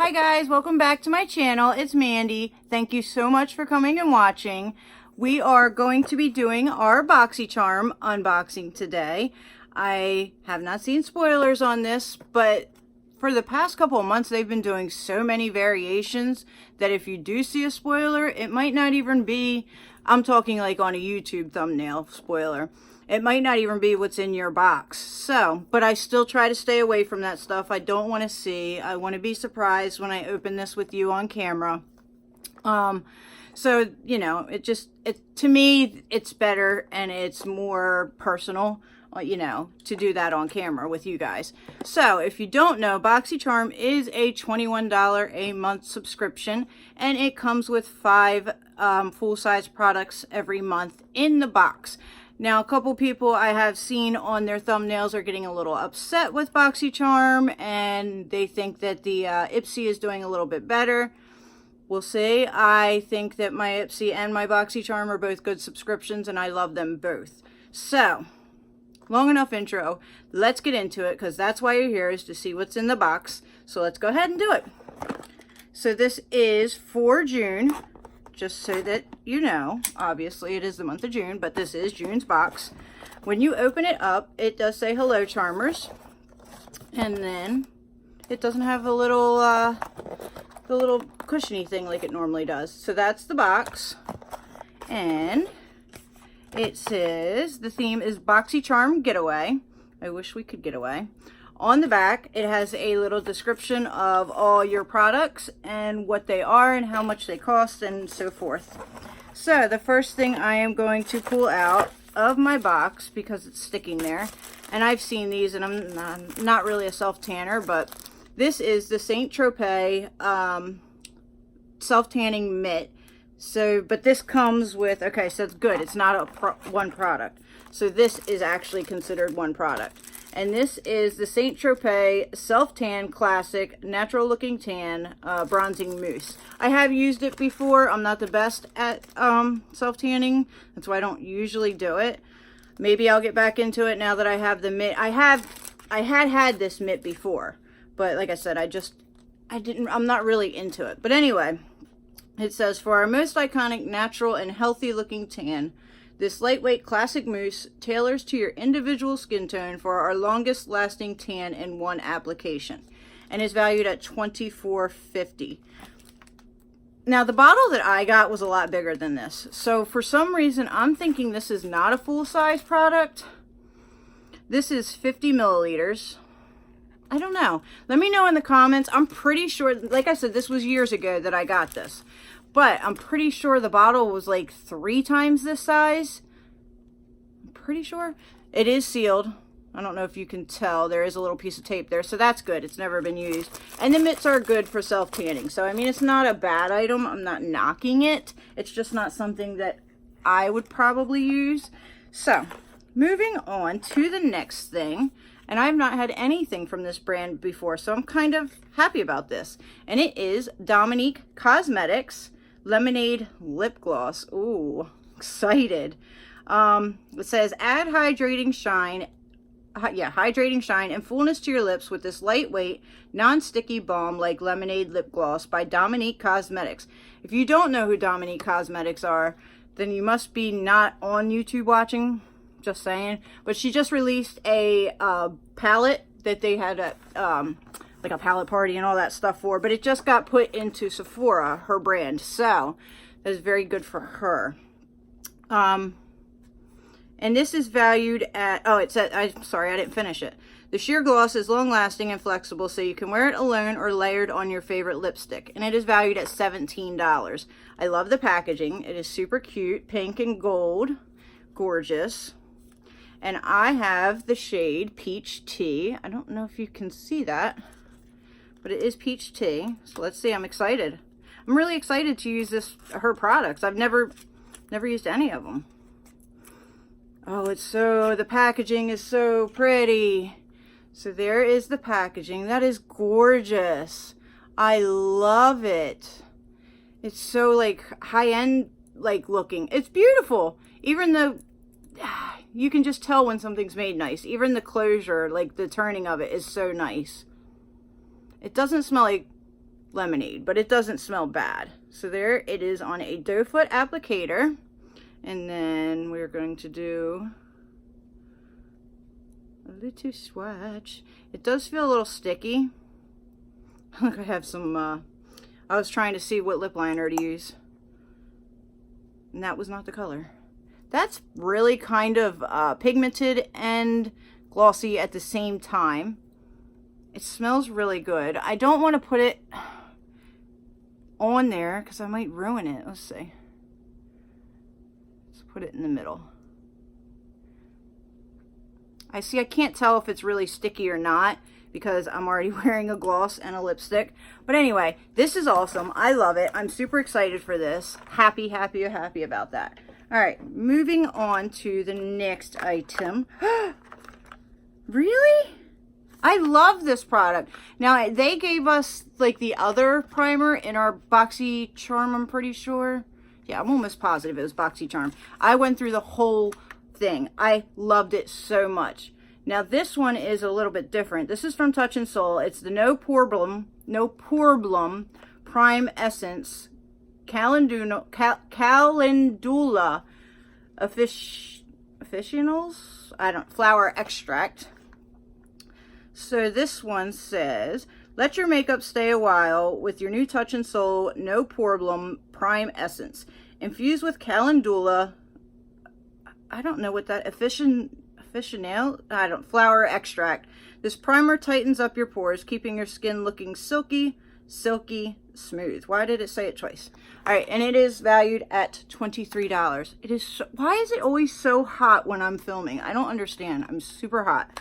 Hi guys, welcome back to my channel. It's Mandy. Thank you so much for coming and watching. We are going to be doing our BoxyCharm unboxing today. I have not seen spoilers on this, but for the past couple of months they've been doing so many variations that if you do see a spoiler, it might not even be, I'm talking like on a YouTube thumbnail spoiler. It might not even be what's in your box. So, but I still try to stay away from that stuff. I don't want to see. I want to be surprised when I open this with you on camera. So, you know, to me, it's better and it's more personal, you know, to do that on camera with you guys. So, if you don't know, BoxyCharm is a $21 a month subscription, and it comes with 5 full-size products every month in the box. Now, a couple people I have seen on their thumbnails are getting a little upset with BoxyCharm, and they think that the Ipsy is doing a little bit better. We'll see. I think that my Ipsy and my BoxyCharm are both good subscriptions, and I love them both. So, long enough intro. Let's get into it, because that's why you're here, is to see what's in the box. So let's go ahead and do it. So this is for June. Just so that you know, obviously it is the month of June, but this is June's box. When you open it up, it does say hello charmers, and then it doesn't have a little the little cushiony thing like it normally does. So that's the box, and it says the theme is BoxyCharm Getaway. I wish we could get away. On the back, it has a little description of all your products and what they are and how much they cost and so forth. So the first thing I am going to pull out of my box, because it's sticking there, and I've seen these, and I'm not really a self-tanner, but this is the Saint Tropez self-tanning mitt. So, but this comes with, okay, so it's good. It's not one product. So this is actually considered one product. And this is the Saint Tropez Self-Tan Classic Natural Looking Tan Bronzing Mousse. I have used it before. I'm not the best at self-tanning. That's why I don't usually do it. Maybe I'll get back into it now that I have the mitt. I had this mitt before. But like I said, I'm not really into it. But anyway, it says, for our most iconic, natural, and healthy looking tan, this lightweight classic mousse tailors to your individual skin tone for our longest lasting tan in one application, and is valued at $24.50. Now, the bottle that I got was a lot bigger than this. So for some reason, I'm thinking this is not a full-size product. This is 50 milliliters. I don't know. Let me know in the comments. I'm pretty sure, like I said, this was years ago that I got this. But I'm pretty sure the bottle was like 3 times this size. I'm pretty sure. It is sealed. I don't know if you can tell. There is a little piece of tape there. So that's good. It's never been used. And the mitts are good for self-tanning. So, I mean, it's not a bad item. I'm not knocking it. It's just not something that I would probably use. So, moving on to the next thing. And I've not had anything from this brand before. So, I'm kind of happy about this. And it is Dominique Cosmetics Lemonade Lip Gloss. Ooh, excited. It says, add hydrating shine and fullness to your lips with this lightweight, non-sticky balm like lemonade lip gloss by Dominique Cosmetics. If you don't know who Dominique Cosmetics are, then you must be not on YouTube watching. Just saying. But she just released a palette that they had at like a palette party and all that stuff for, but it just got put into Sephora, her brand. So that is very good for her. And this is valued at, oh, it said, I'm sorry, I didn't finish it. The sheer gloss is long lasting and flexible, so you can wear it alone or layered on your favorite lipstick. And it is valued at $17. I love the packaging. It is super cute, pink and gold, gorgeous. And I have the shade Peach Tea. I don't know if you can see that, but it is Peach Tea. So let's see, I'm excited. I'm really excited to use her products. I've never used any of them. Oh, the packaging is so pretty. So there is the packaging. That is gorgeous. I love it. It's so like high-end like looking. It's beautiful. Even though you can just tell when something's made nice. Even the closure, like the turning of it, is so nice. It doesn't smell like lemonade, but it doesn't smell bad. So there it is on a doe foot applicator. And then we're going to do a little swatch. It does feel a little sticky. Look, I have some, I was trying to see what lip liner to use. And that was not the color. That's really kind of pigmented and glossy at the same time. It smells really good. I don't want to put it on there because I might ruin it. Let's see. Let's put it in the middle. I can't tell if it's really sticky or not because I'm already wearing a gloss and a lipstick. But anyway, this is awesome. I love it. I'm super excited for this. Happy about that. All right, moving on to the next item. Really? I love this product. Now, they gave us like the other primer in our BoxyCharm, I'm pretty sure. Yeah, I'm almost positive it was BoxyCharm. I went through the whole thing. I loved it so much. Now, this one is a little bit different. This is from Touch in Sol. It's the No Problem Prime Essence Calendula Officinals? Flower Extract. So this one says, let your makeup stay a while with your new Touch in Sol No Problem Prime Essence. Infused with calendula, I don't know what that, flower extract. This primer tightens up your pores, keeping your skin looking silky smooth. Why did it say it twice? All right, and it is valued at $23. It is so, why is it always so hot when I'm filming? I don't understand. I'm super hot.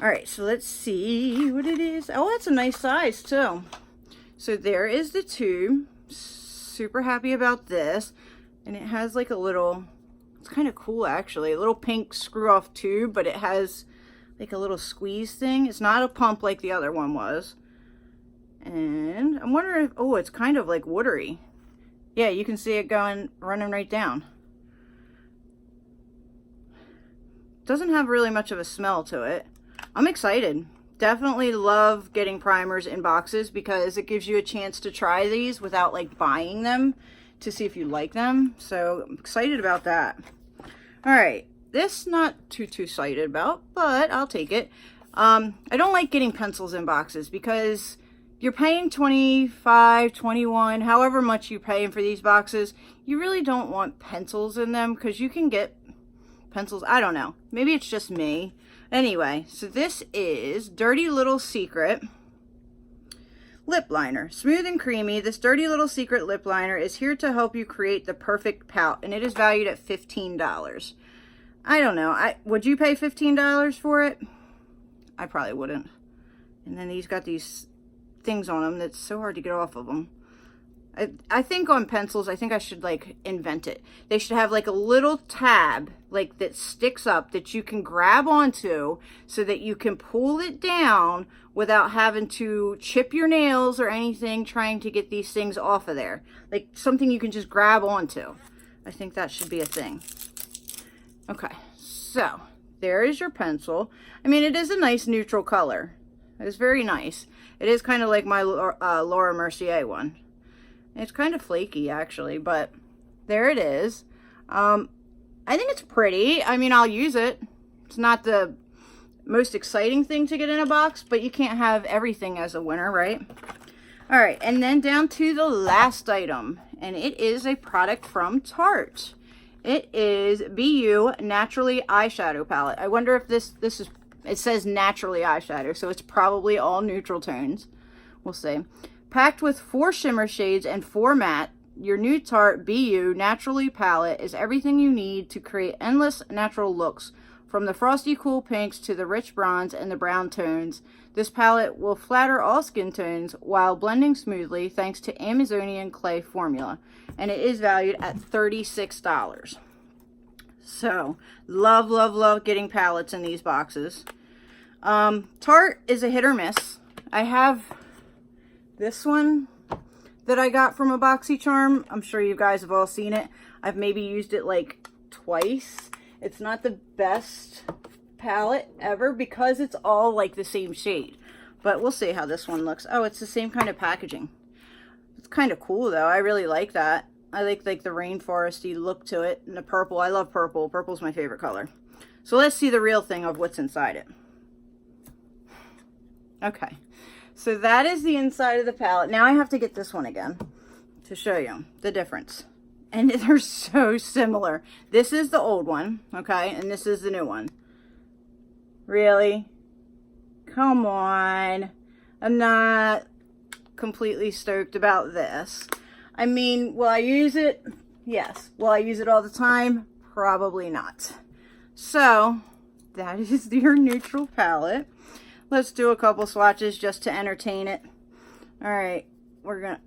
All right, so let's see what it is. Oh, that's a nice size too. So there is the tube. Super happy about this. And it has like a little, it's kind of cool actually, a little pink screw off tube, but it has like a little squeeze thing. It's not a pump like the other one was. And I'm wondering if, oh, it's kind of like watery. Yeah, you can see it running right down. Doesn't have really much of a smell to it. I'm excited. Definitely love getting primers in boxes because it gives you a chance to try these without like buying them to see if you like them. So I'm excited about that. All right, this not too excited about, but I'll take it. I don't like getting pencils in boxes because you're paying $25, $21, however much you're paying for these boxes. You really don't want pencils in them because you can get pencils. I don't know. Maybe it's just me. Anyway, so this is Dirty Little Secret lip liner. Smooth and creamy, this Dirty Little Secret lip liner is here to help you create the perfect pout, and it is valued at $15. I don't know. Would you pay $15 for it? I probably wouldn't. And then these got these things on them that's so hard to get off of them. I think on pencils, I think I should like invent it. They should have like a little tab like that sticks up that you can grab onto so that you can pull it down without having to chip your nails or anything trying to get these things off of there. Like something you can just grab onto. I think that should be a thing. Okay, so there is your pencil. I mean, it is a nice neutral color. It is very nice. It is kind of like my Laura Mercier one. It's kind of flaky actually, but there it is. I think it's pretty. I mean, I'll use it. It's not the most exciting thing to get in a box, but you can't have everything as a winner, right? All right, and then down to the last item, and it is a product from Tarte. It is BU Naturally Eyeshadow Palette. I wonder if this is, it says naturally eyeshadow, so it's probably all neutral tones. We'll see. Packed with 4 shimmer shades and 4 matte, your new Tarte BU Naturally palette is everything you need to create endless natural looks. From the frosty cool pinks to the rich bronze and the brown tones, this palette will flatter all skin tones while blending smoothly thanks to Amazonian clay formula. And it is valued at $36. So, love, love, love getting palettes in these boxes. Tarte is a hit or miss. I have this one that I got from a BoxyCharm. I'm sure you guys have all seen it. I've maybe used it like twice. It's not the best palette ever because it's all like the same shade. But we'll see how this one looks. Oh, it's the same kind of packaging. It's kind of cool though. I really like that. I like the rainforesty look to it, and the purple. I love purple. Purple's my favorite color. So let's see the real thing of what's inside it. Okay, so that is the inside of the palette. Now I have to get this one again to show you the difference. And they're so similar. This is the old one, okay, and this is the new one. Really? Come on. I'm not completely stoked about this. I mean, will I use it? Yes. Will I use it all the time? Probably not. So, that is your neutral palette. Let's do a couple swatches just to entertain it. All right. We're gonna,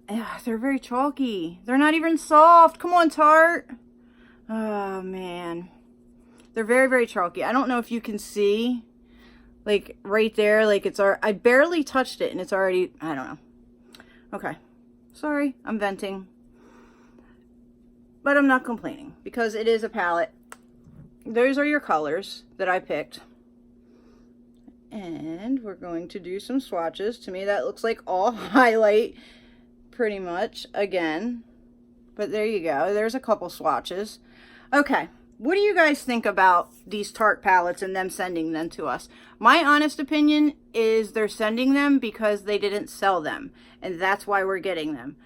they're very chalky. They're not even soft. Come on, Tarte. Oh, man. They're very, very chalky. I don't know if you can see, like, right there, like, I barely touched it, and it's already, I don't know. Okay. Sorry, I'm venting. But I'm not complaining, because it is a palette. Those are your colors that I picked. And we're going to do some swatches. To me, that looks like all highlight, pretty much, again. But there you go. There's a couple swatches. Okay, what do you guys think about these Tarte palettes and them sending them to us? My honest opinion is they're sending them because they didn't sell them, and that's why we're getting them.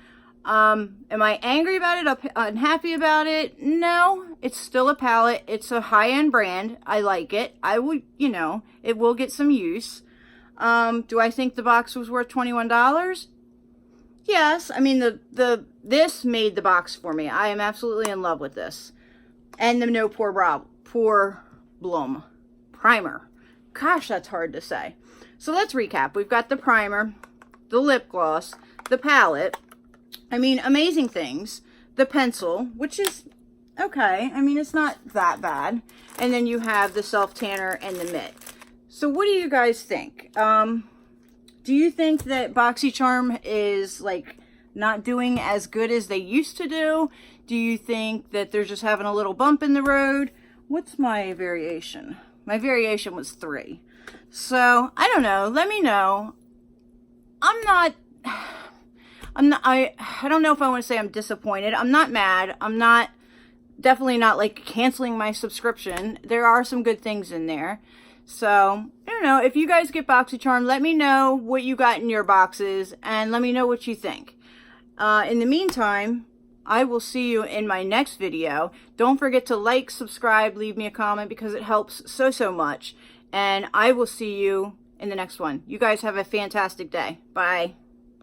Am I angry about it? Unhappy about it? No, it's still a palette. It's a high-end brand. I like it. I would, you know, it will get some use. Do I think the box was worth $21? Yes. I mean, this made the box for me. I am absolutely in love with this. And the No Pore Blum primer. Gosh, that's hard to say. So let's recap. We've got the primer, the lip gloss, the palette. I mean, amazing things. The pencil, which is okay. I mean, it's not that bad. And then you have the self tanner and the mitt. So what do you guys think? Do you think that BoxyCharm is like not doing as good as they used to do? Do you think that they're just having a little bump in the road? What's my variation? My variation was 3. So I don't know. Let me know. I don't know if I want to say I'm disappointed. I'm not mad. I'm not, definitely not like canceling my subscription. There are some good things in there. So, I don't know. If you guys get BoxyCharm, let me know what you got in your boxes and let me know what you think. In the meantime, I will see you in my next video. Don't forget to like, subscribe, leave me a comment because it helps so much. And I will see you in the next one. You guys have a fantastic day. Bye.